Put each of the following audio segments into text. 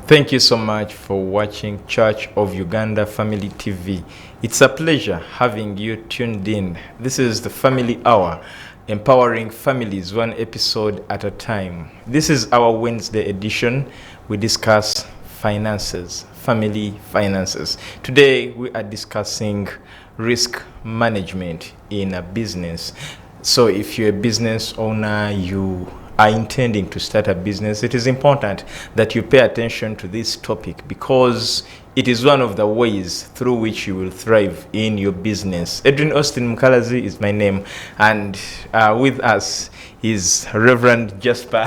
Thank you so much for watching Church of Uganda Family TV. It's a pleasure having you tuned in. This is the Family Hour, empowering families one episode at a time. This is our Wednesday edition. We discuss finances, family finances. Today we are discussing risk management in a business. So if you're a business owner, you are intending to start a business, it is important that you pay attention to this topic because it is one of the ways through which you will thrive in your business. Edrine Osteen Mukalazi is my name, and with us is Reverend Jasper.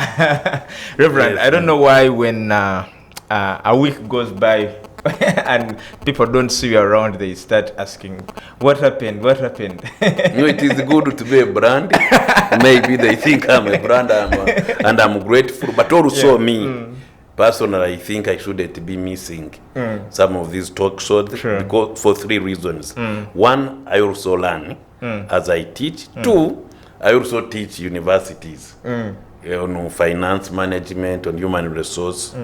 Reverend, yes, I don't know why when a week goes by and people don't see you around, they start asking, what happened? No, it is good to be a brand. Maybe they think I'm a brand and I'm grateful. But also personally, I think I shouldn't be missing some of these talk shows because for three reasons. One, I also learn as I teach. Two, I also teach universities on finance management, on human resource.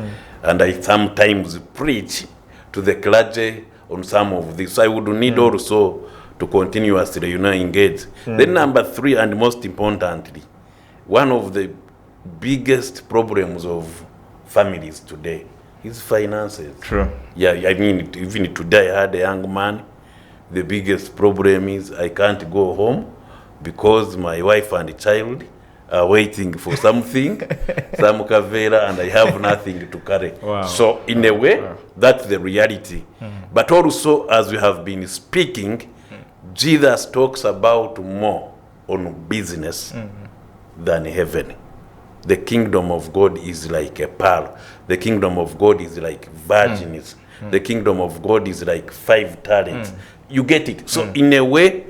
And I sometimes preach to the clergy on some of this. So I would need also to continuously, engage. Then number three, and most importantly, one of the biggest problems of families today is finances. True. Yeah, I mean, even today I had a young man. The biggest problem is I can't go home because my wife and child are waiting for something, some kavera, and I have nothing to carry. Wow. So in a way, that's the reality. But also, as we have been speaking, Jesus talks about more on business than heaven. The kingdom of God is like a pearl. The kingdom of God is like virgins. The kingdom of God is like 5 talents. You get it? So in a way,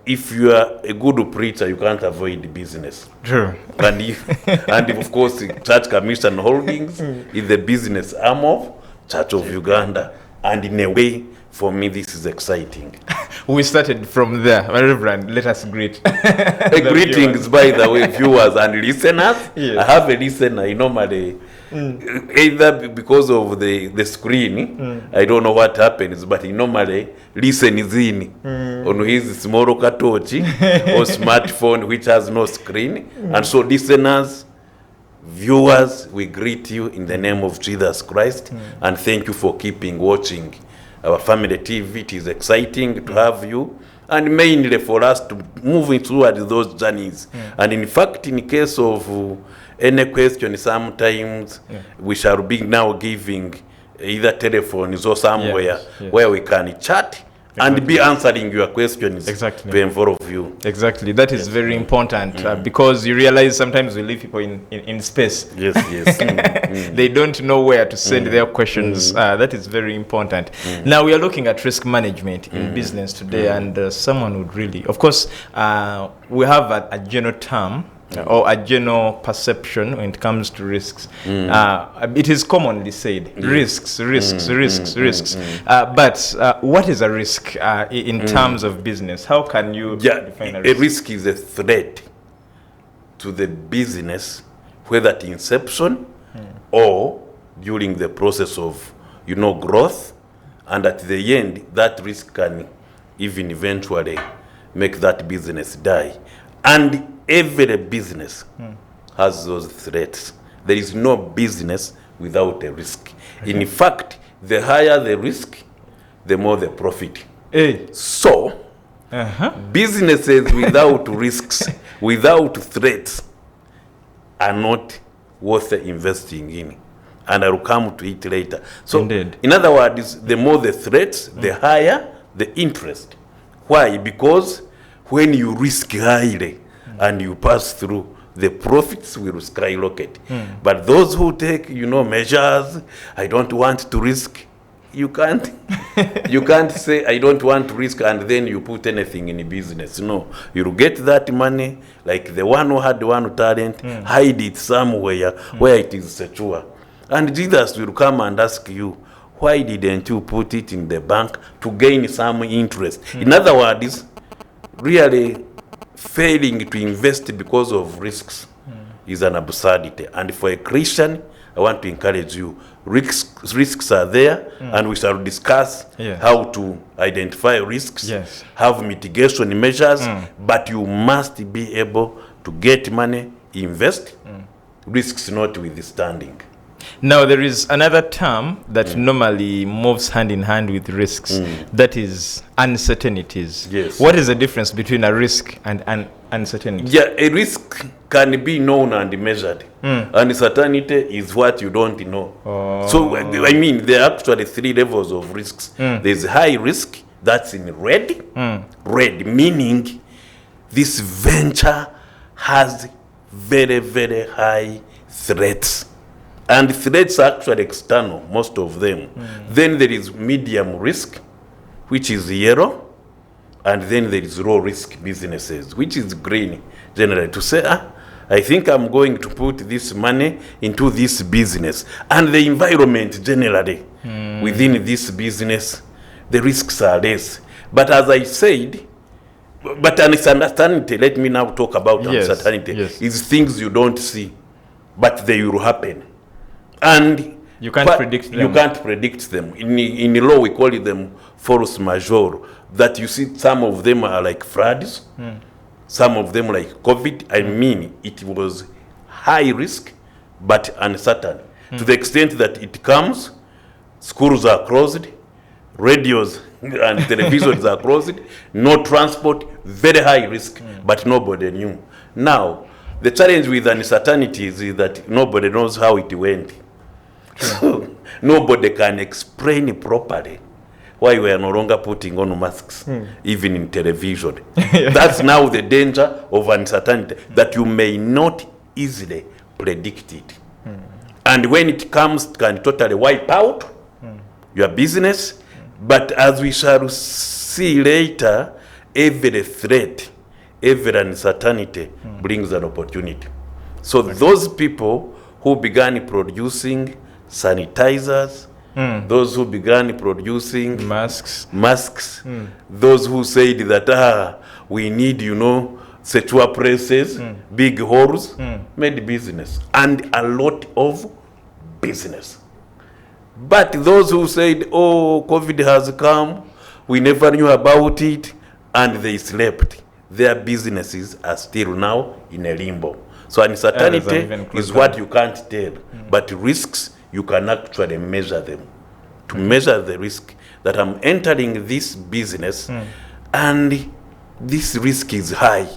if you are a good preacher, you can't avoid business. True. And of course, Church Commission Holdings is the business arm of Church of Uganda. And in a way, for me, this is exciting. We started from there. Reverend, let us greet. Greetings, by the way, viewers and listeners. Yes. I have a listener. I normally, either because of the screen, I don't know what happens, but he normally listens in on his small katochi or smartphone which has no screen. And so listeners, viewers, we greet you in the name of Jesus Christ and thank you for keeping watching our family TV. It is exciting to have you and mainly for us to move towards those journeys. And in fact, in case of any question, sometimes we shall be now giving either telephones or somewhere where we can chat and be answering your questions to involve you. Exactly. That is very important because you realize sometimes we leave people in space. Yes. They don't know where to send their questions. That is very important. Now we are looking at risk management in business today, and someone would really, of course, we have a general term or a general perception when it comes to risks. It is commonly said, risks. But what is a risk in terms of business? How can you define a risk? A risk is a threat to the business, whether at inception or during the process of, growth. And at the end, that risk can even eventually make that business die. And every business has those threats. There is no business without a risk. In fact, the higher the risk, the more the profit. So, businesses without risks, without threats, are not worth investing in. And I will come to it later. So, in other words, the more the threats, the higher the interest. Why? Because when you risk highly, and you pass through, the profits will skyrocket. But those who take, measures, I don't want to risk. You can't say, I don't want to risk, and then you put anything in business. No, you'll get that money, like the one who had one talent, hide it somewhere where it is secure. And Jesus will come and ask you, why didn't you put it in the bank to gain some interest? In other words, really, failing to invest because of risks is an absurdity. And for a Christian, I want to encourage you. Risks are there, and we shall discuss how to identify risks, have mitigation measures, but you must be able to get money, invest, risks notwithstanding. Now, there is another term that normally moves hand in hand with risks. That is uncertainties. Yes. What is the difference between a risk and an uncertainty? Yeah, a risk can be known and measured. Uncertainty is what you don't know. So, I mean, there are actually 3 levels of risks. There's high risk, that's in red. Red, meaning this venture has very, very high threats. And threats are actually external, most of them. Then there is medium risk, which is yellow. And then there is low risk businesses, which is green, generally. To say, I think I'm going to put this money into this business. And the environment generally within this business, the risks are less. But as I said, but uncertainty, let me now talk about uncertainty, is things you don't see, but they will happen. And you can't predict them. You can't predict them. In law, we call them force majeure. That you see, some of them are like floods, some of them like COVID. I mean, it was high risk, but uncertain. To the extent that it comes, schools are closed, radios and televisions are closed, no transport, very high risk, but nobody knew. Now, the challenge with uncertainties is that nobody knows how it went. So nobody can explain properly why we are no longer putting on masks, even in television. That's now the danger of uncertainty, that you may not easily predict it. And when it comes, it can totally wipe out your business. But as we shall see later, every threat, every uncertainty brings an opportunity. So those people who began producing sanitizers, those who began producing masks, those who said that we need, secure presses, big halls, made business, and a lot of business. But those who said, COVID has come, we never knew about it, and they slept, their businesses are still now in a limbo. So uncertainty is what you can't tell, but risks, you can actually measure them. To measure the risk that I'm entering this business, and this risk is high,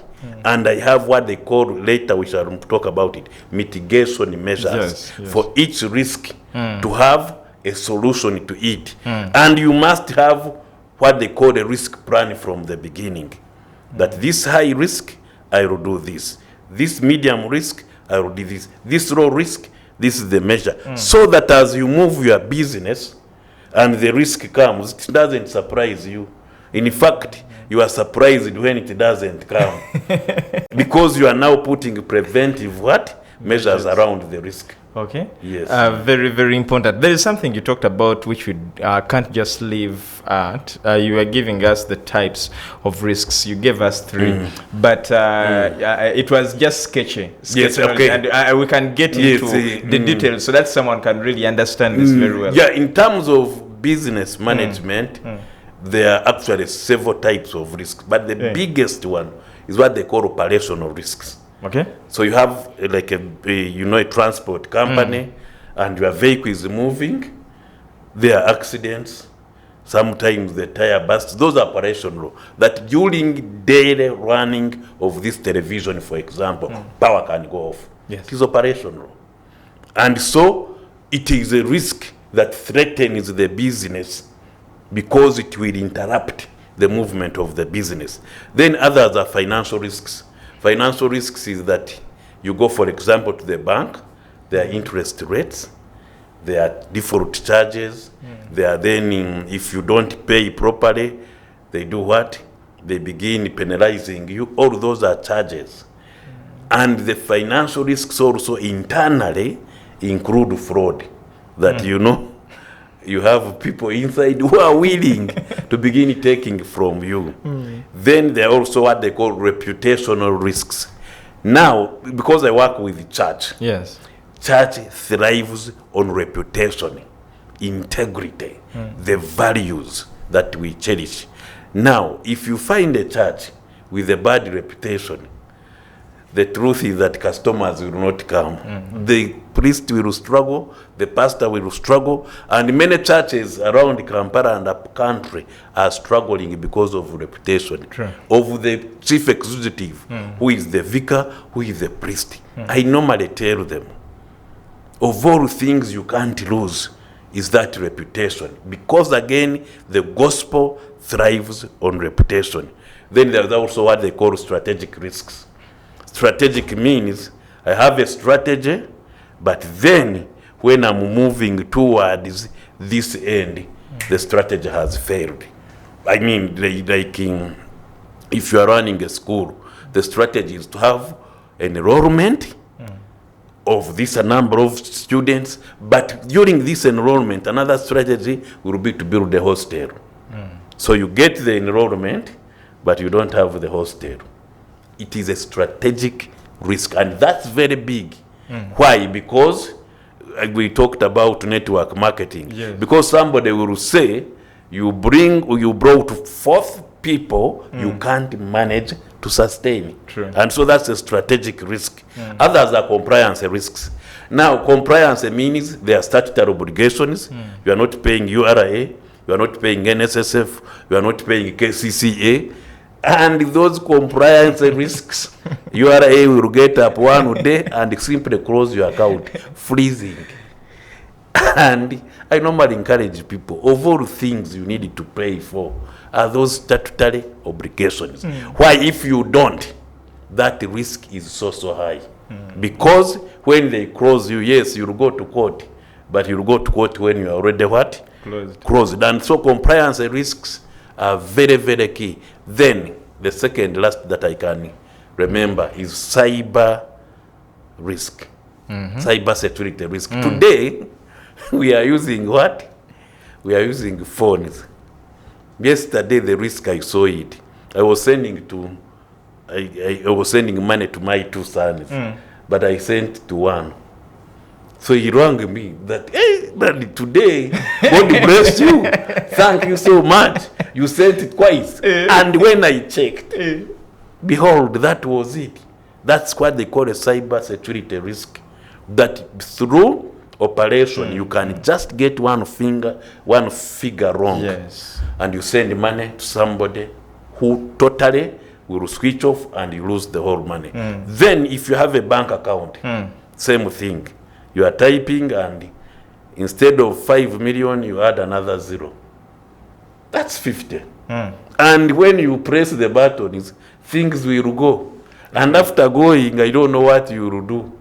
and I have what they call, later we shall talk about it, mitigation measures for each risk, to have a solution to it. And you must have what they call a risk plan from the beginning. That this high risk, I will do this. This medium risk, I will do this. This low risk, this is the measure. So that as you move your business and the risk comes, it doesn't surprise you. In fact, you are surprised when it doesn't come. Because you are now putting preventive measures around the risk. Okay. Yes. Very, very important. There is something you talked about which we can't just leave at. You were giving us the types of risks. You gave us 3, but it was just sketchy. Yes, okay. And we can get into the details so that someone can really understand this very well. Yeah, in terms of business management, there are actually several types of risks, but the biggest one is what they call operational risks. Okay. So you have like a transport company, and your vehicle is moving. There are accidents. Sometimes the tire bursts. Those are operational. That during daily running of this television, for example, power can go off. Yes. It is operational. And so it is a risk that threatens the business because it will interrupt the movement of the business. Then others are financial risks. Financial risks is that you go, for example, to the bank, there are interest rates, there are default charges, there are then, if you don't pay properly, they do what? They begin penalizing you. All those are charges. And the financial risks also internally include fraud. That you have people inside who are willing to begin taking from you. Then there are also what they call reputational risks. Now, because I work with the church, church thrives on reputation, integrity, the values that we cherish. Now, if you find a church with a bad reputation, the truth is that customers will not come. The priest will struggle, the pastor will struggle, and many churches around Kampala and up country are struggling because of reputation. True. Of the chief executive, who is the vicar, who is the priest. I normally tell them, of all things you can't lose is that reputation. Because again, the gospel thrives on reputation. Then there's also what they call strategic risks. Strategic means I have a strategy, but then when I'm moving towards this end, the strategy has failed. I mean, if you are running a school, the strategy is to have an enrollment of this number of students, but during this enrollment, another strategy will be to build a hostel. So you get the enrollment, but you don't have the hostel. It is a strategic risk, and that's very big. Why? Because we talked about network marketing. Yes. Because somebody will say, you brought forth people you can't manage to sustain. True. And so that's a strategic risk. Others are compliance risks. Now, compliance means there are statutory obligations. You are not paying URA, you are not paying NSSF, you are not paying KCCA. And those compliance risks, URA will get up one day and simply close your account, freezing. And I normally encourage people, of all things you need to pay for are those statutory obligations. Why, if you don't, that risk is so high. Because when they close you, yes, you'll go to court, but you'll go to court when you're already what? Closed. And so compliance risks are very, very key. Then the second last that I can remember is cyber risk. Cyber security risk. Today, we are using what? We are using phones. Yesterday, the risk I saw it. I was sending money to my two sons, but I sent to one. So he rang me that, hey, Daddy, today, God bless you. Thank you so much. You sent it twice. And when I checked, behold, that was it. That's what they call a cyber security risk. That through operation, you can just get one figure wrong. Yes. And you send money to somebody who totally will switch off and you lose the whole money. Then if you have a bank account, same thing. You are typing and instead of 5 million, you add another 0. That's 50. And when you press the buttons, things will go. And after going, I don't know what you will do.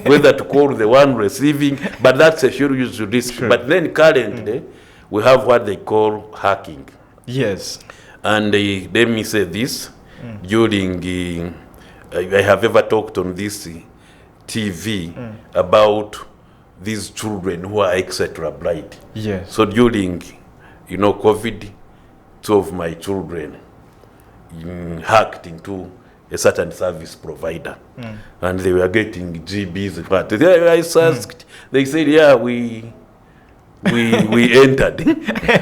Whether to call the one receiving, but that's a huge risk. Sure. But then currently, we have what they call hacking. Yes. And let me say this, during, I have ever talked on this TV about these children who are etc. bright. Yes. So during, COVID, 2 of my children hacked into a certain service provider, and they were getting GBs. But I asked, they said, yeah, we entered,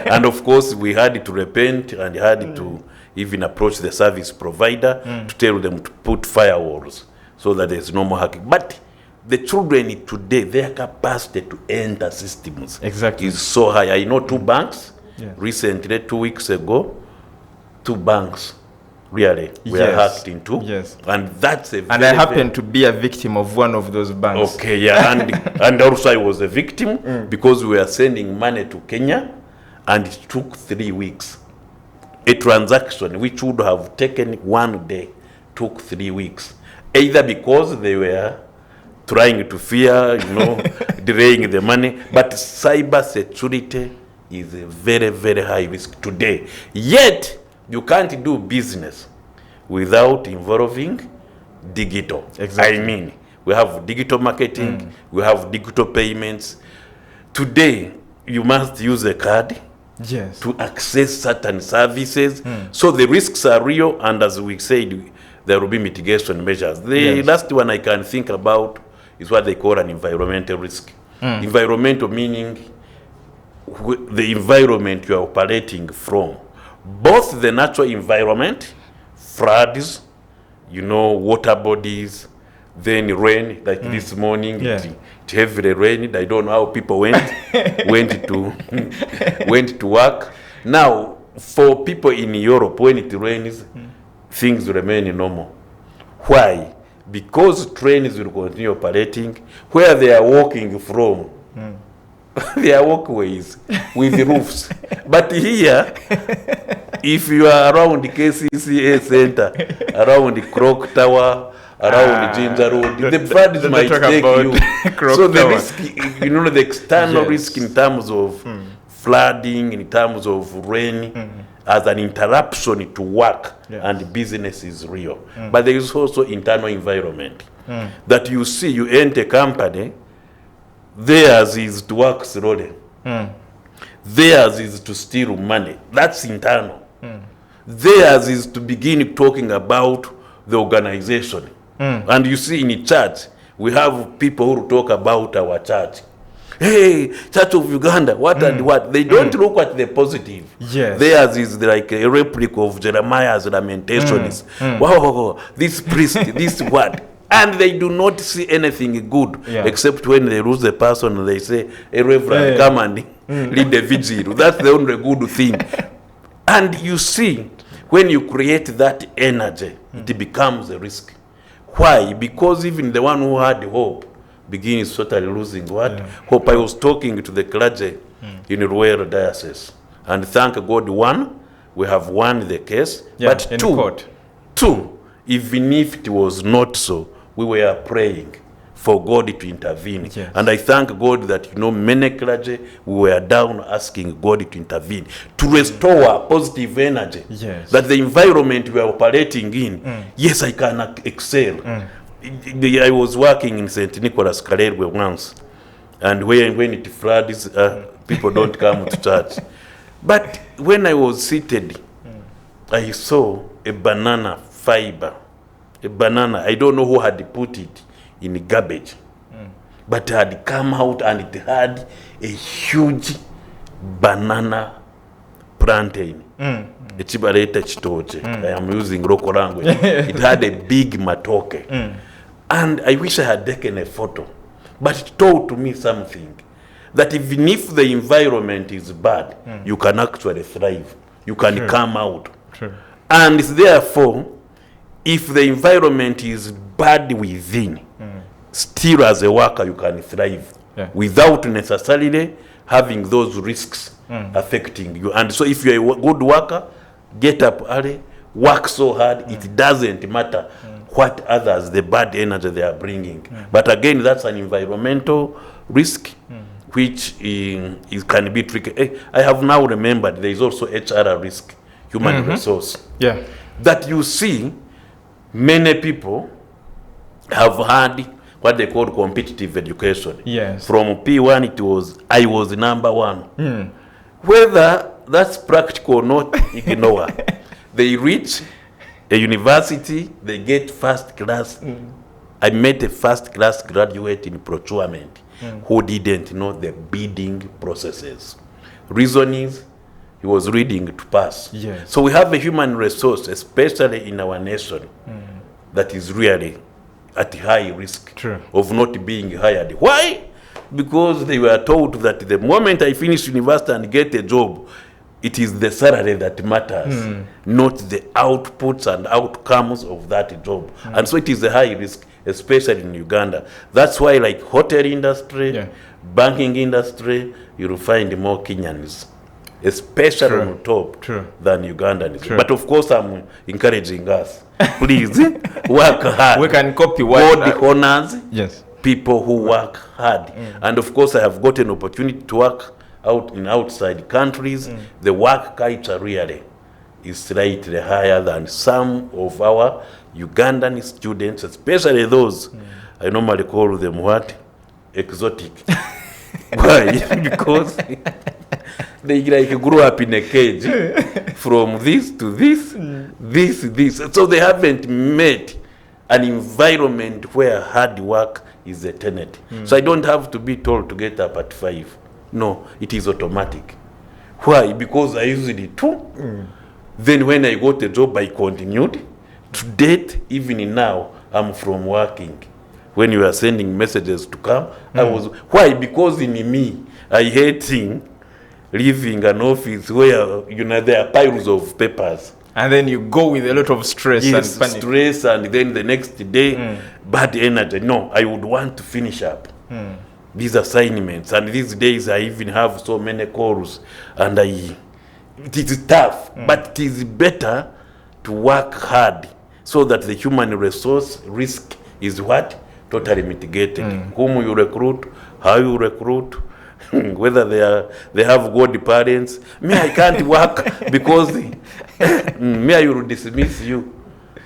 and of course we had to repent and had to even approach the service provider to tell them to put firewalls so that there's no more hacking. But the children today, their capacity to enter systems is so high. I know 2 banks recently, 2 weeks ago, 2 banks really were hacked into. Yes. And that's a and I happened to be a victim of one of those banks. Okay, yeah. and also I was a victim because we were sending money to Kenya and it took 3 weeks. A transaction which would have taken 1 day took 3 weeks. Either because they were trying to fear, delaying the money. But cyber security is a very, very high risk today. Yet, you can't do business without involving digital. Exactly. I mean, we have digital marketing, we have digital payments. Today, you must use a card to access certain services. So the risks are real, and as we said, there will be mitigation measures. The last one I can think about is what they call an environmental risk. Environmental meaning the environment you are operating from. Both the natural environment, floods, water bodies, then rain, like this morning, it heavily rained. I don't know how people went to work. Now, for people in Europe, when it rains, things remain normal. Why? Because trains will continue operating where they are walking from. They are walkways with roofs. But here, if you are around the KCCA Center, around the Clock Tower, around the Ginger Road, the floods might take you. So the risk, the external risk in terms of flooding, in terms of rain, as an interruption to work and business is real. But there is also internal environment that you see. You enter a company, theirs is to work slowly. Theirs is to steal money. That's internal. Theirs is to begin talking about the organization. And you see in the church, we have people who talk about our church. Hey, Church of Uganda, what and what. They don't look at the positive. Yes. Theirs is like a replica of Jeremiah's lamentations. Wow, this priest, this what. And they do not see anything good, except when they lose the person, they say, hey, Reverend, come and lead the vigil. That's the only good thing. And you see, when you create that energy, it becomes a risk. Why? Because even the one who had hope begins totally losing what? Hope. I was talking to the clergy in Rural Diocese, and thank God, one, we have won the case, but two, even if it was not so, we were praying for God to intervene. Yes. And I thank God that, many clergy, we were down asking God to intervene, to restore positive energy, that the environment we are operating in, yes, I can excel. I was working in St. Nicholas, Karelwe once, and when it floods, people don't come to church. But when I was seated, I saw a banana fiber. A banana, I don't know who had put it in garbage, but it had come out and it had a huge banana plantain. I am using local language. It had a big matoke. And I wish I had taken a photo, but it told to me something, that even if the environment is bad, you can actually thrive. You can come out. And therefore, if the environment is bad within, still as a worker you can thrive without necessarily having those risks affecting you. And so if you're a good worker, get up early, work so hard, it doesn't matter what others, the bad energy they are bringing. But again, that's an environmental risk, which can be tricky. I have now remembered there is also HR risk, human resource. That you see, many people have had what they call competitive education. From P1 I was number one. Whether that's practical or not, ignore. They reach a university, they get first class. I met a first class graduate in procurement who didn't know the bidding processes. Reason is, he was reading to pass. So we have a human resource, especially in our nation, that is really at high risk of not being hired. Why? Because they were told that the moment I finish university and get a job, it is the salary that matters, not the outputs and outcomes of that job. And so it is a high risk, especially in Uganda. That's why, like hotel industry, banking industry, you'll find more Kenyans, especially on top than Ugandans. But of course, I'm encouraging us. Please work hard. We can copy what God honors people who work hard. And of course, I have got an opportunity to work out in outside countries. The work culture really is slightly higher than some of our Ugandan students, especially those I normally call them what? Exotic. Why? Because they like grew up in a cage from this to this, this. So they haven't met an environment where hard work is a tenet. So I don't have to be told to get up at 5. No, it is automatic. Why? Because I usually do. Then when I got a job, I continued. To date, even now, I'm from working. When you are sending messages to come, I was. Why? Because in me, I hate leaving an office where there are piles of papers. And then you go with a lot of stress and panic. Stress, and then the next day, bad energy. No, I would want to finish up these assignments. And these days, I even have so many calls, and it is tough. But it is better to work hard so that the human resource risk is what? Totally mitigated. Whom you recruit, how you recruit, whether they have good parents. Me, I can't work because me, I will dismiss you,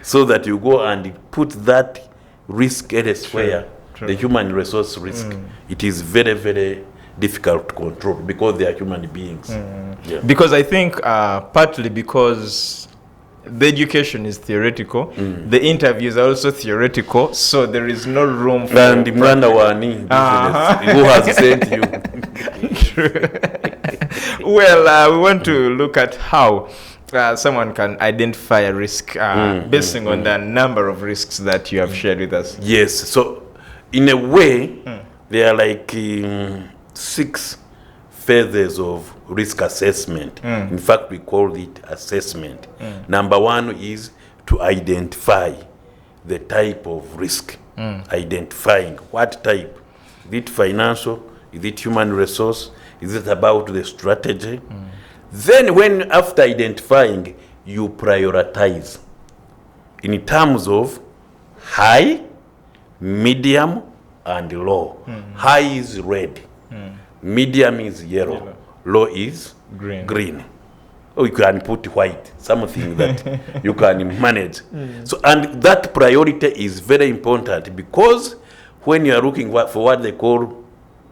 so that you go and put that risk elsewhere. True. The human resource risk. It is very, very difficult to control because they are human beings. Yeah. Because I think partly because the education is theoretical, the interviews are also theoretical, so there is no room for... And who has sent you? Well, we want to look at how someone can identify a risk basing on the number of risks that you have shared with us. Yes, so in a way, there are like 6 phases of risk assessment. In fact, we call it assessment. Number 1 is to identify the type of risk. Identifying what type. Is it financial? Is it human resource? Is it about the strategy? Then when after identifying, you prioritize in terms of high, medium, and low. High is red. Medium is yellow. Low is green. Or you can put white, something that you can manage. So, and that priority is very important, because when you are looking for what they call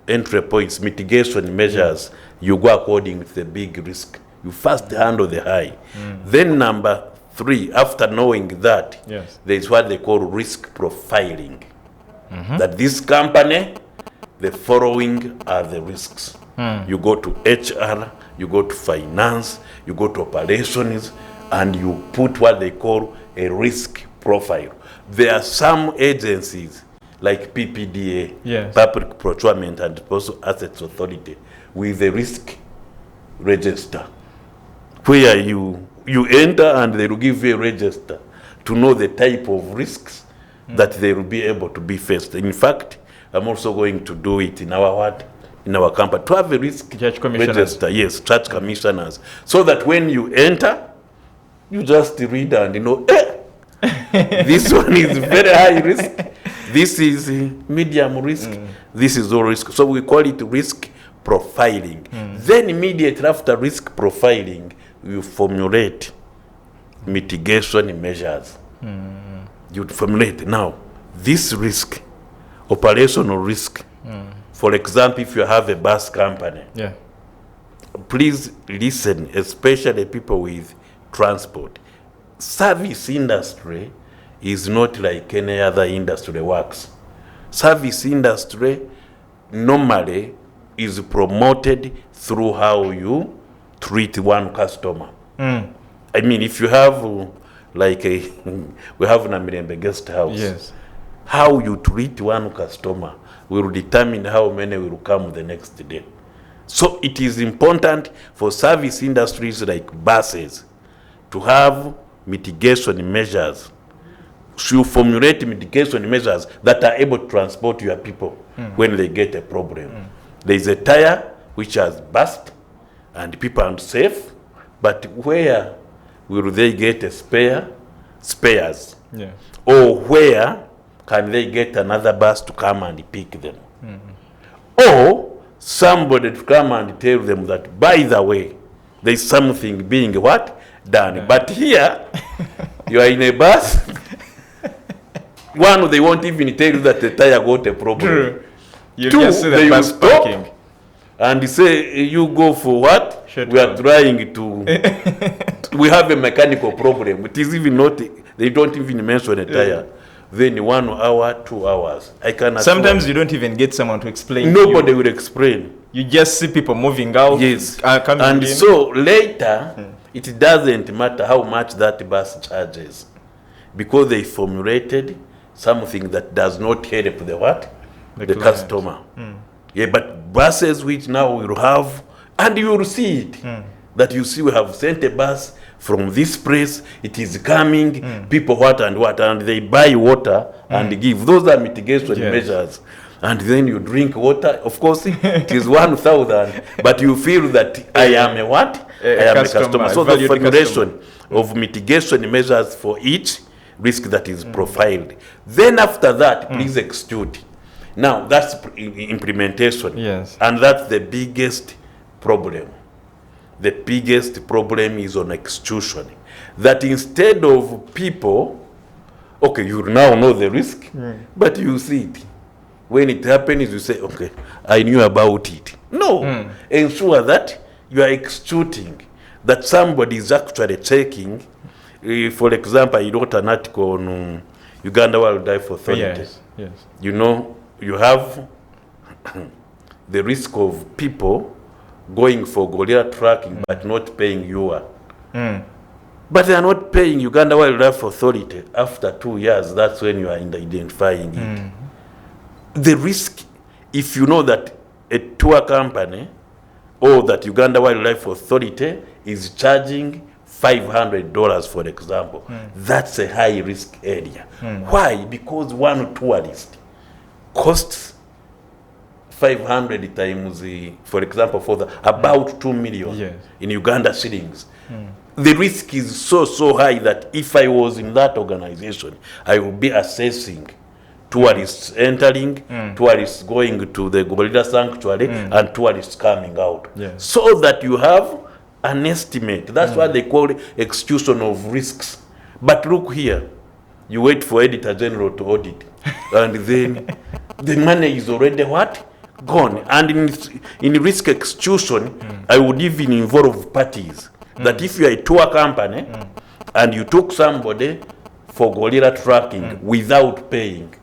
entry points, mitigation measures, you go according to the big risk. You first handle the high. Then number 3, after knowing that, there is what they call risk profiling. That this company, the following are the risks. You go to HR, you go to finance, you go to operations, and you put what they call a risk profile. There are some agencies like PPDA, Public Procurement and Disposal Assets Authority, with a risk register, where you enter and they will give you a register to know the type of risks that they will be able to be faced. In fact, I'm also going to do it in our company, to have a risk register. Yes, church commissioners, so that when you enter, you just read and you know, this one is very high risk, this is medium risk, this is low risk. So we call it risk profiling. Then immediately after risk profiling, you formulate mitigation measures. You formulate now this risk, operational risk. For example, if you have a bus company, please listen, especially people with transport. Service industry is not like any other industry works. Service industry normally is promoted through how you treat one customer. I mean, if you have we have Namirembe guest house, how you treat one customer will determine how many will come the next day. So it is important for service industries like buses to have mitigation measures. You formulate mitigation measures that are able to transport your people when they get a problem. There is a tire which has burst and people are safe, but where will they get a spares? Or where can they get another bus to come and pick them? Or somebody to come and tell them that, by the way, there is something being what? Done. But here, you are in a bus. One, they won't even tell you that the tire got a problem. You 2, just see the they will bus stop parking and say, you go for what? We are trying to... we have a mechanical problem. It is even not... They don't even mention a tire. then 1 hour, 2 hours. I can Sometimes you don't even get someone to explain. Nobody will explain. You just see people moving out. Yes. Coming And in. so later, it doesn't matter how much that bus charges, because they formulated something that does not help the what? The customer. Yeah, but buses which now will have, and you will see it, that you see we have sent a bus from this place, it is coming, people what, and they buy water and give. Those are mitigation measures. And then you drink water. Of course, it is 1,000, but you feel that I am a what? I am a customer. So the formulation of mitigation measures for each risk that is profiled. Then after that, please execute. Now, that's implementation. Yes. And that's the biggest problem. The biggest problem is on execution. That instead of people, okay, you now know the risk, but you see it. When it happens, you say, okay, I knew about it. No. Ensure that you are executing, that somebody is actually checking. For example, I wrote an article on Uganda Wildlife Authority. Yes. You know, you have the risk of people going for gorilla tracking but not paying UA. But they are not paying Uganda Wildlife Authority after 2 years. That's when you are identifying it. The risk, if you know that a tour company or that Uganda Wildlife Authority is charging $500, for example, that's a high risk area. Why? Because one tourist costs 500 times, for example, for about 2 million in Uganda shillings. The risk is so high that if I was in that organization, I would be assessing tourists entering, tourists going to the gorilla sanctuary, and tourists coming out. So that you have an estimate. That's what they call execution of risks. But look here, you wait for Editor General to audit, and then the money is already what? Gone. And in risk execution, I would even involve parties. That if you are a tour company, and you took somebody for gorilla tracking without paying,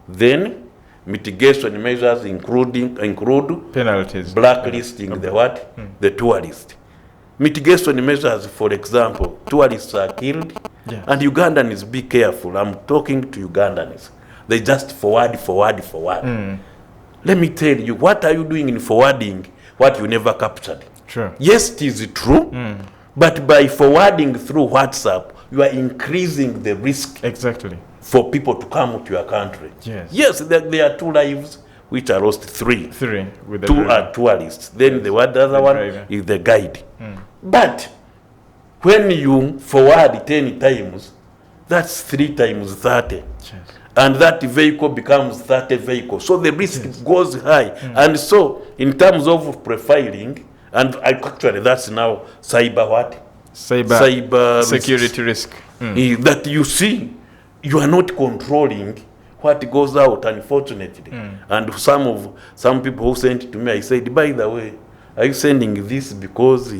then mitigation measures include penalties, blacklisting the what? The tourist. Mitigation measures, for example, tourists are killed, and Ugandans, be careful. I'm talking to Ugandans. They just forward. Let me tell you, what are you doing in forwarding what you never captured? Sure. Yes, it is true, but by forwarding through WhatsApp, you are increasing the risk. Exactly. For people to come to your country. Yes, there are 2 lives which are lost, 3. 3 with the 2 driver. are tourists. Then the other one is the guide. But when you forward 10 times, that's 3 times 30. And that vehicle becomes 30 vehicles. So the risk goes high. And so in terms of profiling, and actually that's now cyber what? Cyber security risk. That you see, you are not controlling what goes out, unfortunately. And some people who sent it to me, I said, by the way, are you sending this because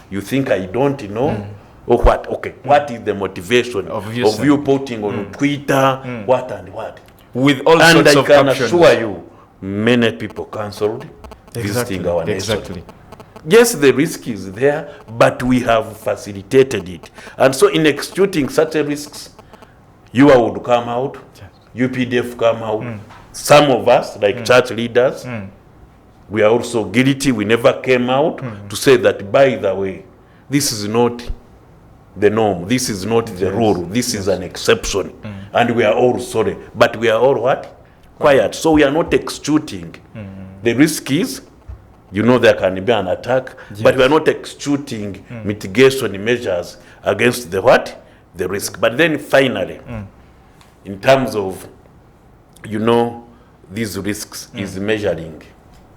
you think I don't know? Or what? Okay, what is the motivation of you putting on Twitter, what and what? With all sorts of captions. And I can captions. assure you, many people cancelled visiting our nation. Yes, the risk is there, but we have facilitated it. And so in executing such a risks, you would come out, UPDF come out. Some of us, like church leaders, we are also guilty. We never came out to say that, by the way, this is not the norm. This is not the rule. This is an exception. And we are all sorry. But we are all what? Quiet. So we are not executing. The risk is, there can be an attack, but we are not executing mitigation measures against the what? The risk. But then finally, in terms of, these risks is measuring.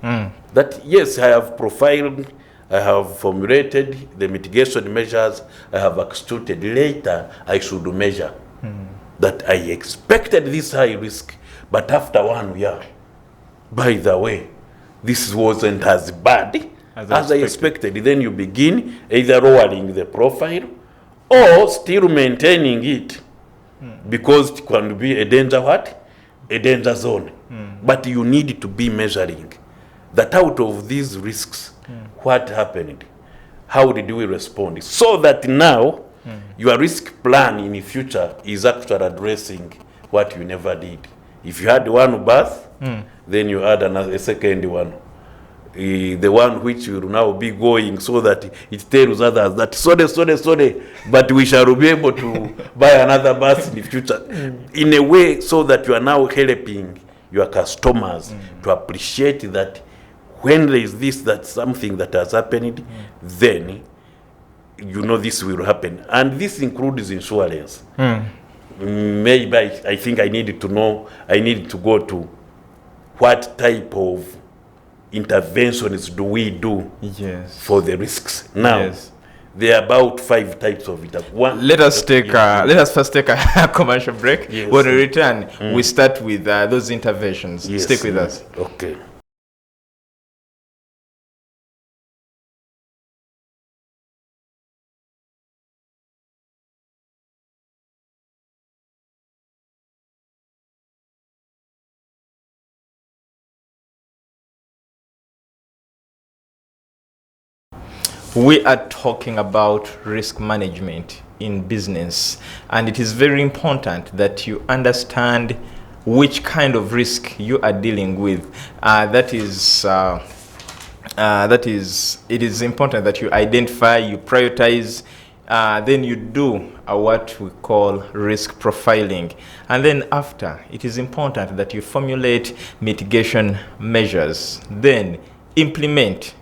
That, yes, I have profiled, I have formulated the mitigation measures, I have executed. Later, I should measure that I expected this high risk, but after 1 year, by the way, this wasn't as bad as I expected. Then you begin either lowering the profile or still maintaining it because it can be a danger what? A danger zone. But you need to be measuring that out of these risks, what happened? How did we respond? So that now your risk plan in the future is actually addressing what you never did. If you had one birth, then you add a second one. The one which will now be going so that it tells others that sorry, but we shall be able to buy another bus in the future. In a way so that you are now helping your customers to appreciate that when there is this, that's something that has happened, then you know this will happen. And this includes insurance. Maybe I think I need to go to what type of interventions do we do for the risks. Now, there are about 5 types of it. Let us first take a commercial break. When we return, we start with those interventions. Stick with us. Okay. We are talking about risk management in business, and it is very important that you understand which kind of risk you are dealing with. It is important that you identify, you prioritize, then you do what we call risk profiling. And then after, it is important that you formulate mitigation measures, then implement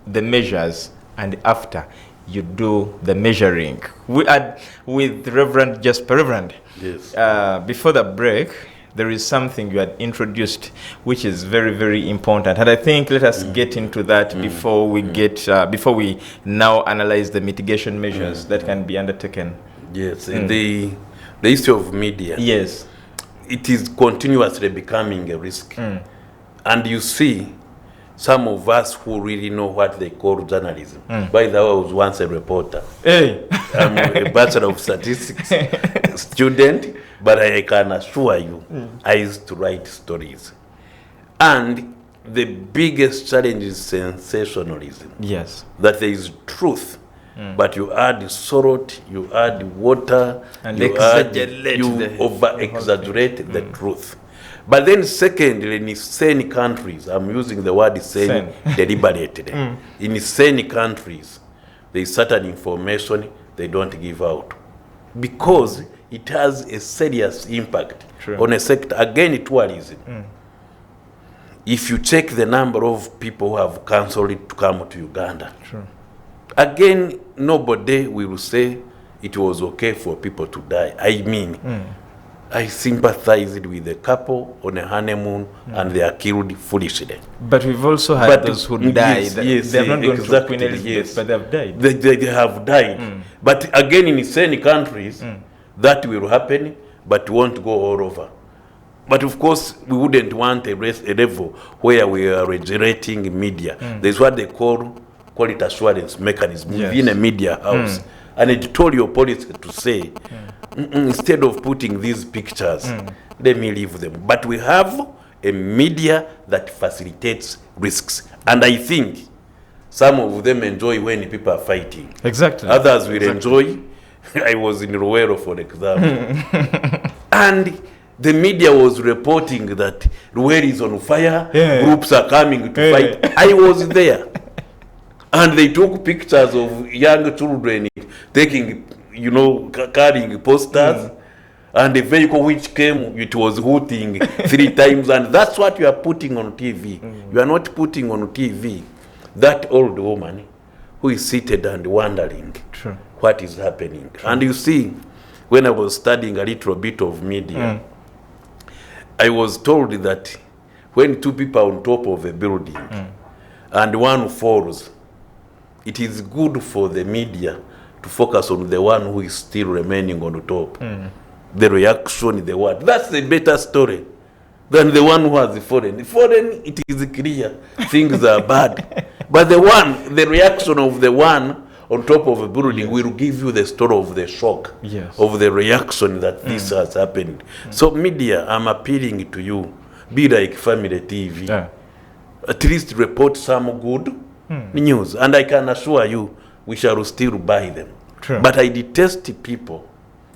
the measures, and after you do the measuring. We are with Reverend Jasper. Reverend, before the break, there is something you had introduced which is very, very important, and I think let us get into that before we now analyze the mitigation measures that can be undertaken. The issue of media, it is continuously becoming a risk. And you see some of us who really know what they call journalism. By the way, I was once a reporter. I'm a Bachelor of Statistics student, but I can assure you, I used to write stories. And the biggest challenge is sensationalism. That there is truth, but you add salt, you add water, and you over-exaggerate the truth. But then secondly, in sane countries, I'm using the word sane deliberately. In sane countries, there is certain information they don't give out because it has a serious impact on a sector. Again, tourism. If you check the number of people who have cancelled to come to Uganda, again, nobody will say it was okay for people to die. I mean, I sympathized with the couple on a honeymoon and they are killed foolishly. But we've also had those who died. They have not gone to Queen Elizabeth, but they have died. They have died. But again, in sane countries, that will happen, but won't go all over. But of course, we wouldn't want a level where we are regulating media. There's what they call quality assurance mechanism within a media house. An editorial policy to say, instead of putting these pictures, let me leave them. But we have a media that facilitates risks. And I think some of them enjoy when people are fighting. Others will enjoy. I was in Ruwero, for example. And the media was reporting that Ruwero is on fire, groups are coming to fight. I was there. And they took pictures of young children taking, carrying posters. And the vehicle which came, it was hooting 3 times. And that's what you are putting on TV. You are not putting on TV that old woman who is seated and wondering what is happening. And you see, when I was studying a little bit of media, I was told that when 2 people are on top of a building and one falls, it is good for the media to focus on the one who is still remaining on the top. The reaction, the word. That's a better story than the one who has fallen. The fallen, it is clear. Things are bad. But the reaction of the one on top of a building will give you the story of the shock, of the reaction that this has happened. So media, I'm appealing to you, be like Family TV. At least report some good news. And I can assure you, we shall still buy them. True. But I detest people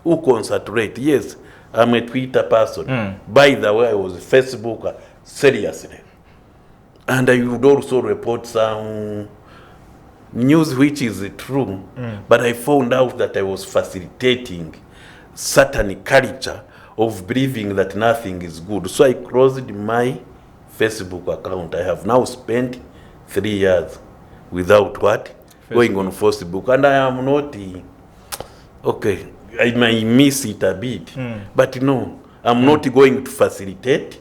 who concentrate. Yes, I'm a Twitter person. By the way, I was Facebook, seriously. And I would also report some news which is true. But I found out that I was facilitating certain culture of believing that nothing is good. So I closed my Facebook account. I have now spent 3 years without what? Going on Facebook. And I am not, okay, I might miss it a bit. But no, I'm not going to facilitate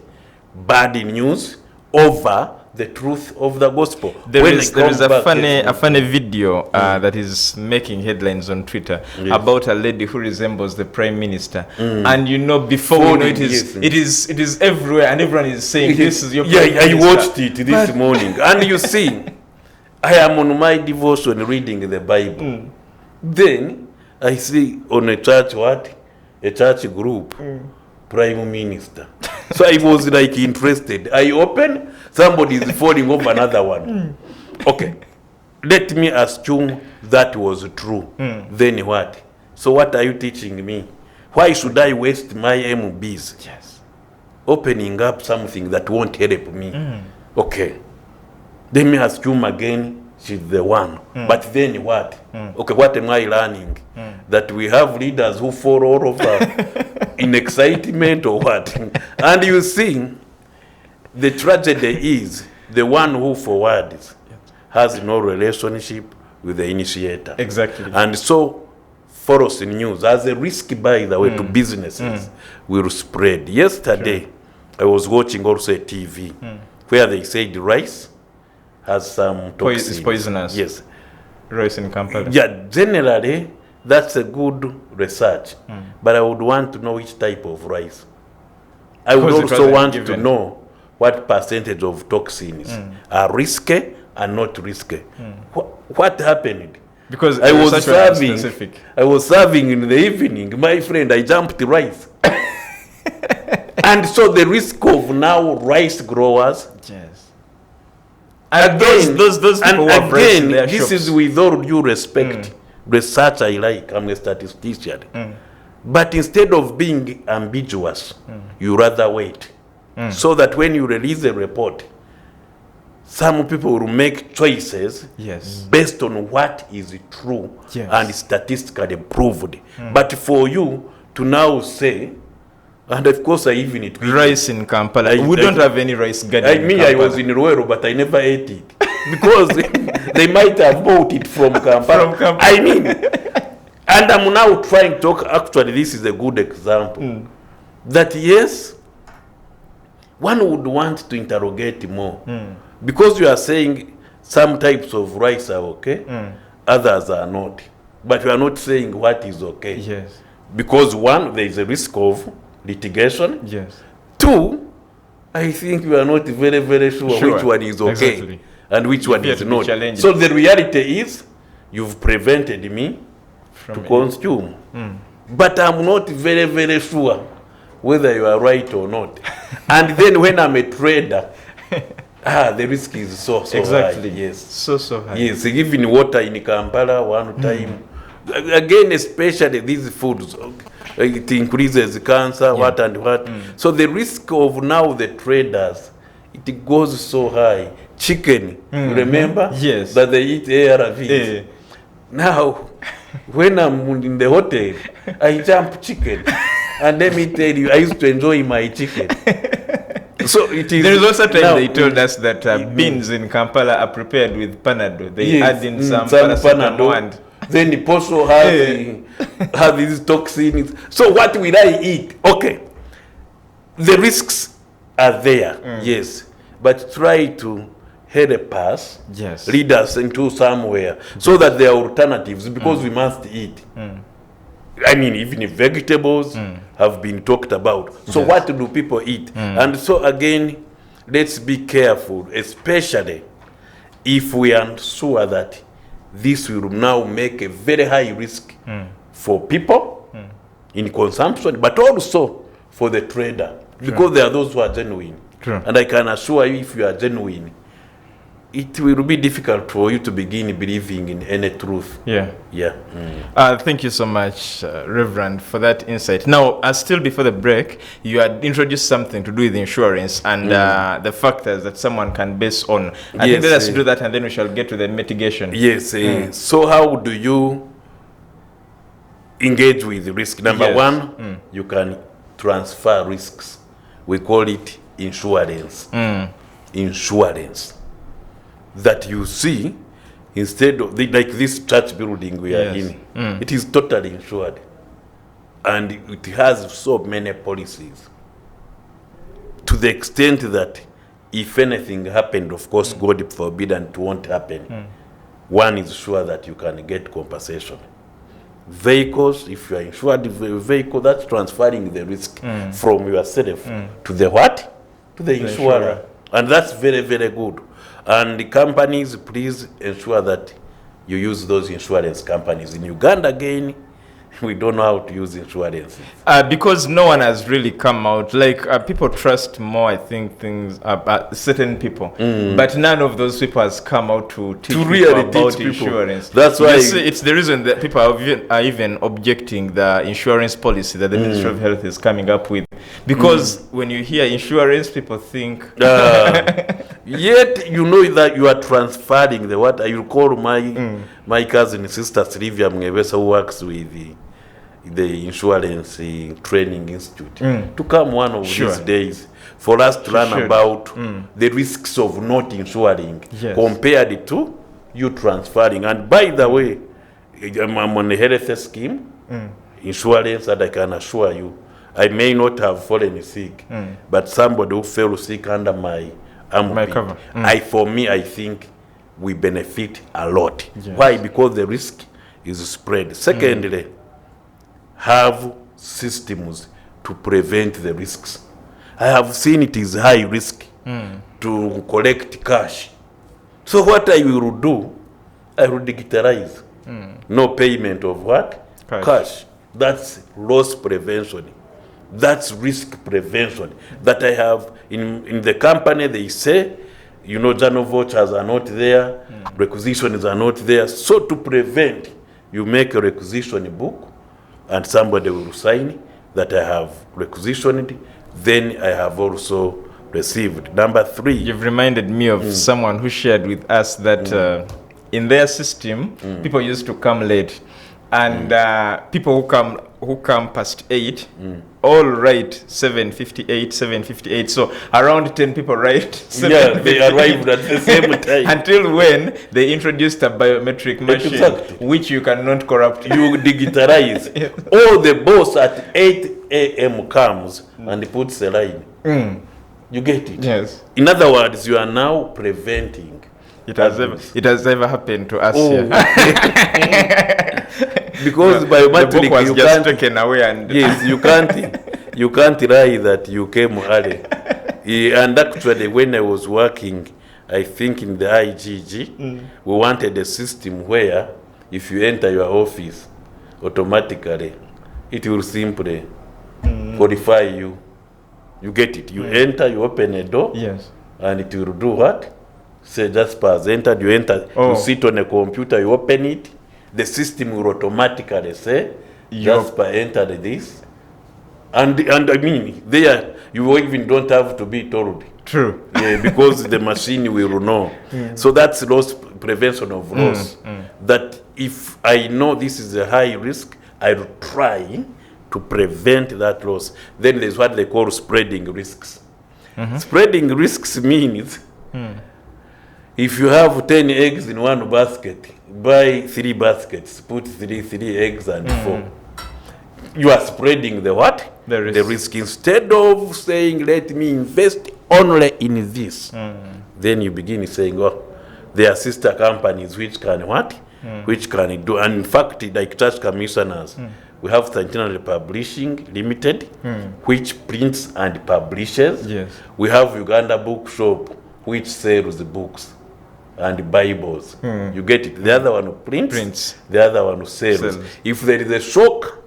bad news over the truth of the gospel. There is a funny video that is making headlines on Twitter about a lady who resembles the Prime Minister, and you know, before we know it is everywhere, and everyone is saying this is your Prime Minister. I watched it this morning, and you see, I am on my devotion reading the Bible. Then I see on a church a church group, Prime Minister. So I was like interested. I open, somebody is falling off another one. Okay, let me assume that was true. Then what? So what are you teaching me? Why should I waste my MBs? Opening up something that won't help me. Okay, let me assume again she's the one. But then what? Okay, what am I learning? That we have leaders who fall all over in excitement or what? And you see, the tragedy is the one who forwards has no relationship with the initiator. Exactly. And so false news, as a risk, by the way, to businesses, will spread. Yesterday, I was watching also a TV where they said rice has some toxins. It's poisonous. Yes. Rice in Kampala. Yeah, generally, that's a good research. But I would want to know which type of rice. I would also want to know what percentage of toxins are risky and not risky. What happened? Because I was serving in the evening. My friend, I jumped rice. And so the risk of now rice growers. And again, those people who have rice in their this shops. is with all due respect. Research I like. I'm a statistician. But instead of being ambiguous, you rather wait. So that when you release a report, some people will make choices based on what is true and statistically proved. But for you to now say, and of course I even eat rice in Kampala. We don't have any rice garden. I was in Ruero, but I never ate it. Because they might have bought it from Kampala. I mean, and I'm now trying to talk, actually this is a good example, that yes, one would want to interrogate more. Because you are saying some types of rice are okay, others are not. But you are not saying what is okay. Because one, there is a risk of litigation. Two, I think you are not very, very sure which one is okay and which one is not. So the reality is, you've prevented me to consume. But I'm not very, very sure whether you are right or not. And then when I'm a trader, the risk is so high. So high. Yes, even water in Kampala one time. Again, especially these foods, it increases cancer, what and what. So the risk of now the traders, it goes so high. Chicken, remember? That they eat ARVs. Now, when I'm in the hotel, I jump chicken. And let me tell you, I used to enjoy my chicken. So it is. There is also time they told us that beans in Kampala are prepared with Panado. They add in some Panado. Then it also have these toxins. So what will I eat? Okay. The risks are there, yes. But try to help us, lead us into somewhere, so that there are alternatives, because we must eat. I mean, even if vegetables have been talked about. So what do people eat? And so again, let's be careful, especially if we are sure that this will now make a very high risk for people in consumption, but also for the trader, because there are those who are genuine. True. And I can assure you, if you are genuine, it will be difficult for you to begin believing in any truth. Yeah. Yeah. Thank you so much, Reverend, for that insight. Now, still before the break, you had introduced something to do with insurance and the factors that someone can base on. I think let us do that, and then we shall get to the mitigation. Yes. So how do you engage with risk? Number one, you can transfer risks. We call it insurance. Insurance. That you see, instead of like this church building we are in, it is totally insured, and it has so many policies, to the extent that if anything happened, of course God forbid, and it won't happen, one is sure that you can get compensation. Vehicles, if you are insured vehicle, that's transferring the risk from yourself to the what? To the insurer. And that's very, very good. And the companies, please ensure that you use those insurance companies. In Uganda, again, we don't know how to use insurance. Because no one has really come out. Like, people trust more, I think, things about certain people. But none of those people has come out to teach people about insurance. That's why it's the reason that people are even objecting the insurance policy that the Ministry of Health is coming up with. Because when you hear insurance, people think... Yet you know that you are transferring the what I will call my cousin sister Sylvia Mngevesa, who works with the insurance training institute, to come one of these days for us to learn about the risks of not insuring compared to you transferring. And by the way, I'm on a health scheme, insurance, and I can assure you, I may not have fallen sick, but somebody who fell sick under my cover. For me, I think we benefit a lot. Why? Because the risk is spread. Secondly, have systems to prevent the risks. I have seen it is high risk to collect cash. So what I will do, I will digitalize. No payment of what? Cash. That's loss prevention. That's risk prevention. That I have in the company, they say, you know, journal vouchers are not there, requisitions are not there. So to prevent, you make a requisition book and somebody will sign that I have requisitioned, then I have also received. Number 3. You've reminded me of someone who shared with us that in their system, people used to come late. And people who come past 8 all write 7:58, 7:58. So around 10 people write 7:58. Yeah, they arrived at the same time. Until when they introduced a biometric machine, which you cannot corrupt. You digitalize. Or the boss at 8 a.m. comes and puts a line. You get it? Yes. In other words, you are now preventing. It has ever happened to us here. Because biometric, the book was just taken away, and yes, you can't lie that you came early. And actually, when I was working, I think in the IGG, we wanted a system where if you enter your office, automatically it will simply qualify you. You get it. You enter, you open a door, and it will do what? Say Jasper has entered, you enter, you sit on a computer, you open it, the system will automatically say, Jasper entered this. And I mean, there, you even don't have to be told. True. Yeah, because the machine will know. So that's loss prevention of loss. That if I know this is a high risk, I will try to prevent that loss. Then there's what they call spreading risks. Spreading risks means if you have 10 eggs in one basket, buy 3 baskets, put 3 eggs and 4. You are spreading the what? The risk. Instead of saying, let me invest only in this, then you begin saying, oh, there are sister companies which can what? Which can do. And in fact, like church commissioners, we have Centenary Publishing Limited, which prints and publishes. We have Uganda Bookshop, which sells the books. and Bibles. You get it? The other one prints. The other one sells. If there is a shock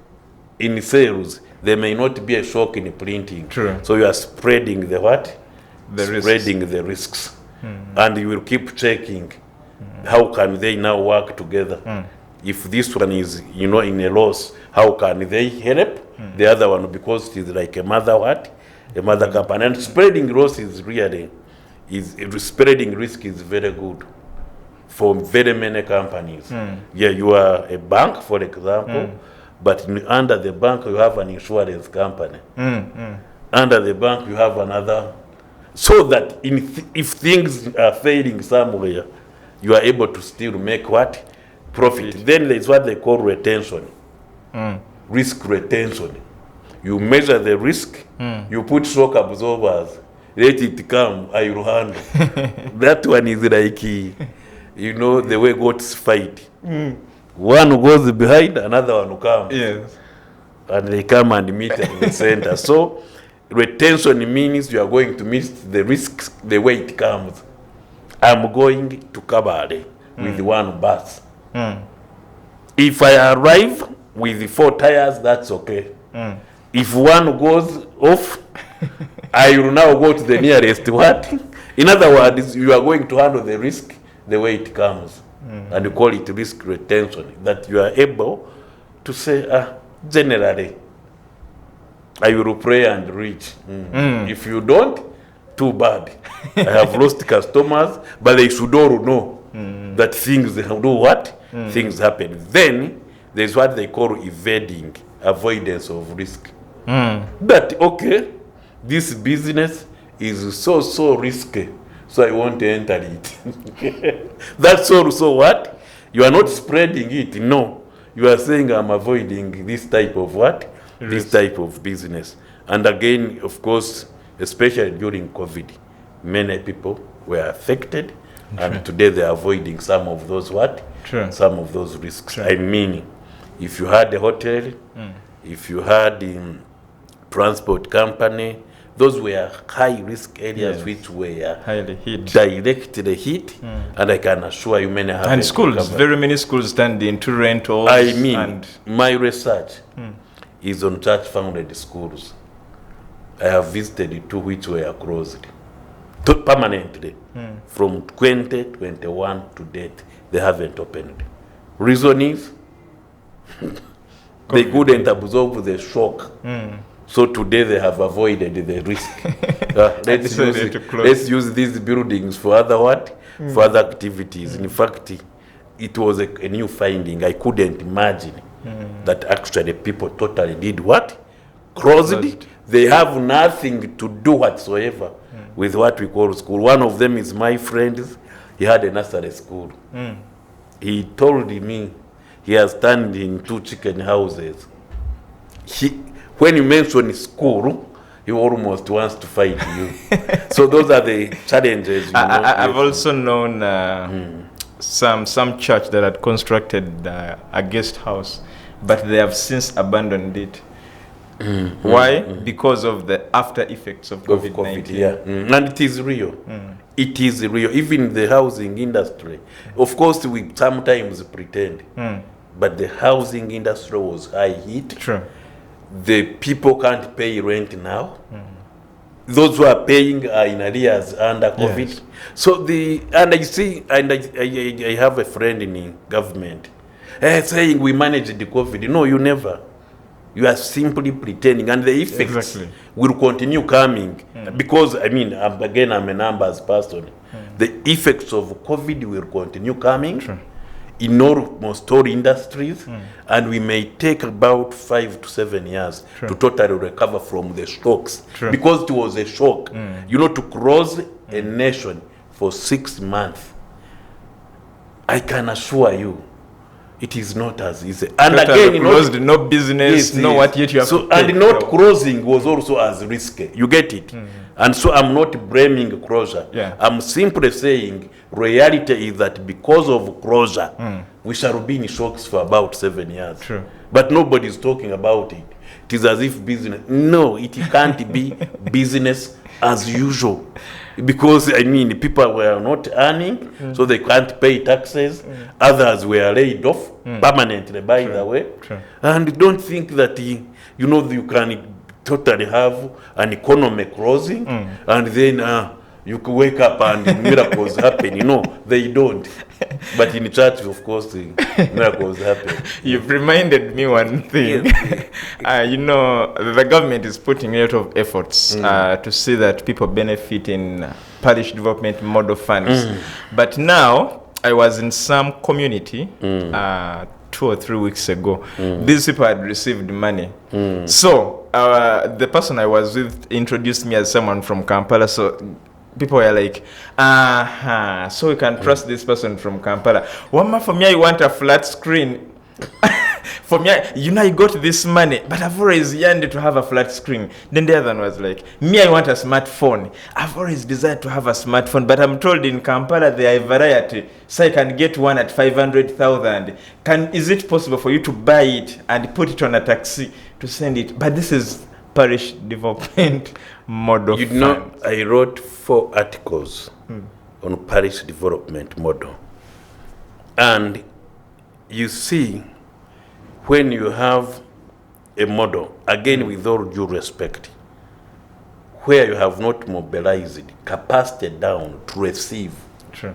in sales, there may not be a shock in printing. True. So you are spreading the what? Spreading the risks. And you will keep checking how can they now work together. If this one is, in a loss, how can they help the other one, because it is like a mother what? A mother company. And spreading loss is really, spreading risk is very good for very many companies. Yeah, you are a bank, for example, but under the bank you have an insurance company. Under the bank you have another, so that if things are failing somewhere, you are able to still make what? Profit. Then there is what they call retention. Risk retention. You measure the risk, you put shock absorbers, let it come, I will handle. That one is like, the way goats fight. One goes behind, another one will come. Yes. And they come and meet at the center. So retention means you are going to miss the risks the way it comes. I'm going to Kabale with one bus. If I arrive with 4 tires, that's okay. If one goes off, I will now go to the nearest what? In other words, you are going to handle the risk the way it comes. And you call it risk retention, that you are able to say, generally, I will pray and reach. If you don't, too bad. I have lost customers, but they should all know that things do what? Things happen. Then there's what they call evading, avoidance of risk. That, okay, this business is so risky, so I won't enter it. That's also what? You are not spreading it, no. You are saying I'm avoiding this type of what? Risk. This type of business. And again, of course, especially during COVID, many people were affected, and today they are avoiding some of those what? Some of those risks. I mean, if you had a hotel, if you had a transport company, those were high-risk areas which were highly hit, directly hit, and I can assure you many have. And schools, very many schools turned into rentals. I mean, my research is on church-founded schools. I have visited 2 which were closed permanently. From 2021 to date, they haven't opened. Reason is they couldn't absorb the shock. So today they have avoided the risk. Let's use these buildings for other what? For other activities. In fact, it was a new finding. I couldn't imagine that actually people totally did what? Closed. They have nothing to do whatsoever with what we call school. One of them is my friend. He had a nursery school. He told me he has turned in 2 chicken houses. When you mention school, he almost wants to fight you. So those are the challenges. I've also known some church that had constructed a guest house, but they have since abandoned it. Why? Because of the after effects of COVID-19. And it is real. It is real. Even the housing industry. Of course, we sometimes pretend, but the housing industry was high hit. True. The people can't pay rent now. Those who are paying are in arrears under COVID. Yes. So and I see, and I have a friend in government saying we managed the COVID. No, you never. You are simply pretending, and the effects will continue coming. Because, I'm a numbers person. The effects of COVID will continue coming in almost all industries, and we may take about 5 to 7 years to totally recover from the shocks. Because it was a shock. To close a nation for 6 months, I can assure you, it is not as easy. And again, closed, no business, no what yet you have to pay. And not closing was also as risky. You get it? And so I'm not blaming closure. I'm simply saying reality is that because of closure, we shall be in shocks for about 7 years. But nobody is talking about it. It is as if business. No, it can't be business as usual. because I mean people were not earning, so they can't pay taxes. Others were laid off permanently, by the way. True. And don't think that you can totally have an economy closing and then you can wake up and miracles happen. They don't. But in church, of course, miracles happen. You've reminded me one thing. The government is putting a lot of efforts to see that people benefit in parish development model funds. But now, I was in some community 2 or 3 weeks ago. These people had received money. So, the person I was with introduced me as someone from Kampala. So, people were like, so we can trust this person from Kampala. Wama, for me, I want a flat screen. For me, I got this money, but I've always yearned to have a flat screen. Then the other one was like, I want a smartphone. I've always desired to have a smartphone, but I'm told in Kampala there are a variety. So I can get one at 500,000. Is it possible for you to buy it and put it on a taxi to send it? But this is parish development model. I wrote 4 articles on parish development model. And you see, when you have a model, again with all due respect, where you have not mobilized capacity down to receive. True.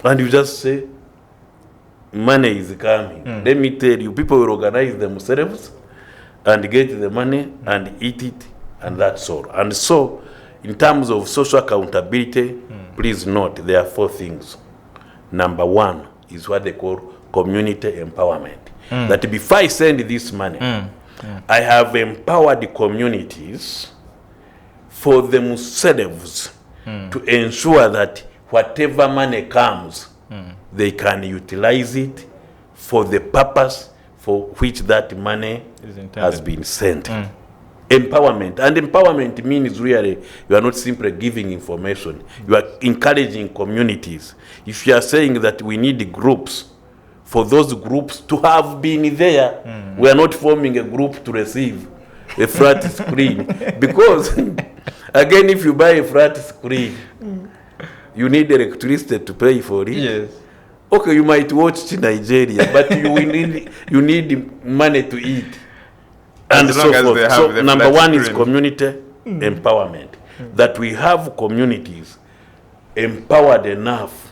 And you just say, money is coming. Let me tell you, people will organize themselves and get the money and eat it, and that's all. And so, in terms of social accountability, please note there are 4 things. Number 1 is what they call community empowerment. That before I send this money, I have empowered the communities for themselves to ensure that whatever money comes, they can utilize it for the purpose for which that money has been sent. Empowerment. And empowerment means really you are not simply giving information. You are encouraging communities. If you are saying that we need groups, for those groups to have been there, we are not forming a group to receive a flat screen. Because, again, if you buy a flat screen, you need electricity to pay for it. Yes. Okay, you might watch Nigeria, but you need money to eat. And so forth. So number 1 is community empowerment. That we have communities empowered enough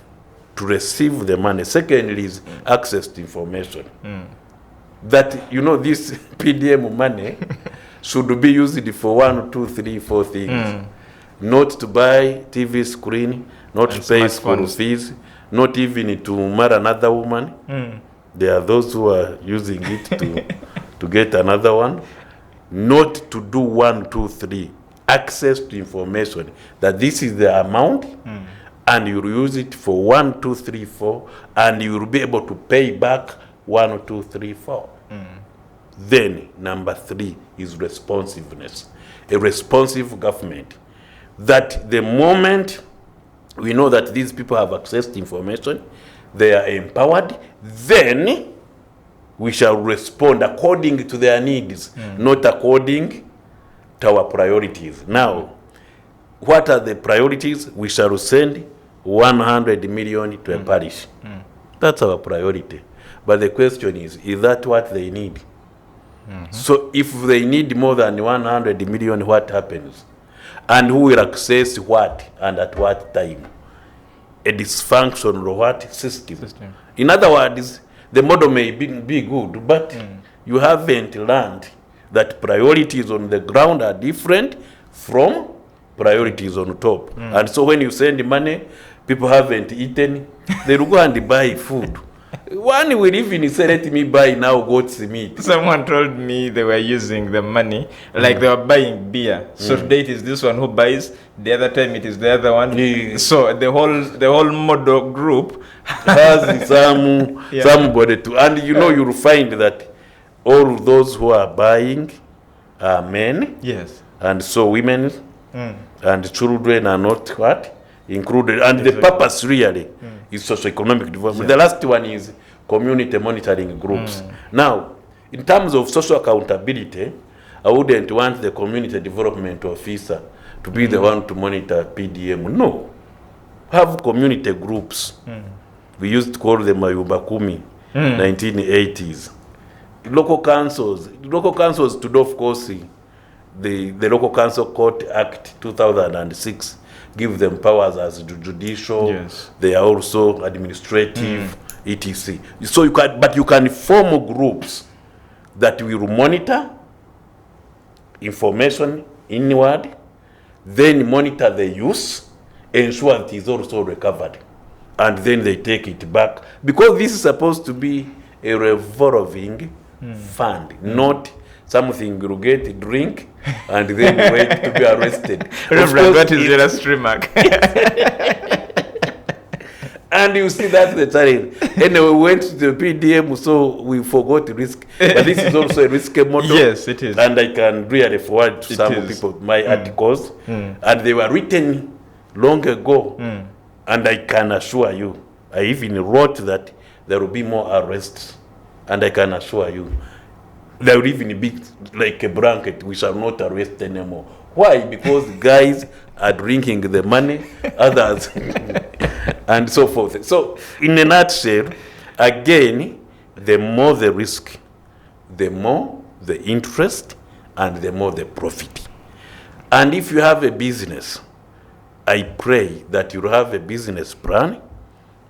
to receive the money. Secondly is access to information. That, this PDM money should be used for 1, 2, 3, 4 things. Not to buy TV screen, not to pay school fees, not even to marry another woman. There are those who are using it to get another one. Not to do 1, 2, 3. Access to information. That this is the amount, and you use it for 1, 2, 3, 4, and you will be able to pay back 1, 2, 3, 4. Then, number 3 is responsiveness. A responsive government. That the moment we know that these people have access to information, they are empowered, then we shall respond according to their needs, not according to our priorities. Now, what are the priorities? We shall send 100 million to a parish. That's our priority. But the question is that what they need? So if they need more than 100 million, what happens? And who will access what and at what time? A dysfunctional what? System. In other words, the model may be good, but you haven't learned that priorities on the ground are different from priorities on top. And so when you send money, people haven't eaten, they will go and buy food. One will even say, let me buy now goat's meat. Someone told me they were using the money, like they were buying beer. So today it is this one who buys, the other time it is the other one. So the whole model group has somebody to, and you'll find that all those who are buying are men. Yes. And so women and children are not what? Included. And the purpose really is socio-economic development. The last one is community monitoring groups. Now, in terms of social accountability, I wouldn't want the community development officer to be the one to monitor PDM. No. Have community groups. We used to call them Mayumba Kumi, 1980s. Local councils today, of course, the Local Council Court Act 2006 give them powers as judicial. Yes. They are also administrative, etc. So you can form groups that will monitor information inward, then monitor the use, ensure that it is also recovered, and then they take it back, because this is supposed to be a revolving fund, not something you get, drink, and then wait to be arrested. Reverend, what is your stream mark? And you see that's the challenge. Anyway, we went to the PDM, so we forgot risk. But this is also a risky model. Yes, it is. And I can really forward to some people my articles. And they were written long ago. And I can assure you, I even wrote that there will be more arrests. And I can assure you, there will even be like a blanket, we shall not arrest anymore. Why? Because guys are drinking the money, others, and so forth. So, in a nutshell, again, the more the risk, the more the interest, and the more the profit. And if you have a business, I pray that you have a business plan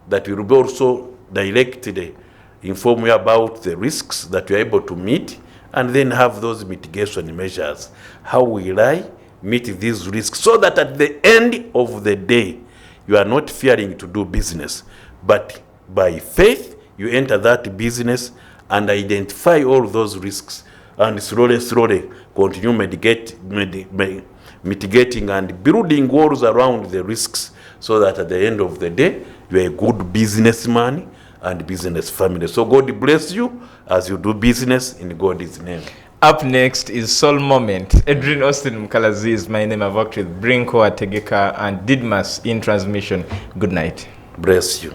that will be also directly inform you about the risks that you're able to meet, and then have those mitigation measures. How will I meet these risks, so that at the end of the day, you are not fearing to do business, but by faith, you enter that business and identify all those risks, and slowly continue mitigating and building walls around the risks, so that at the end of the day, you're a good businessman and business family. So God bless you as you do business in God's name. Up next is Soul Moment. Edrine, Osteen, Mukalazi is my name. I've worked with Brinko, Ategeka, and Didmas in transmission. Good night. Bless you.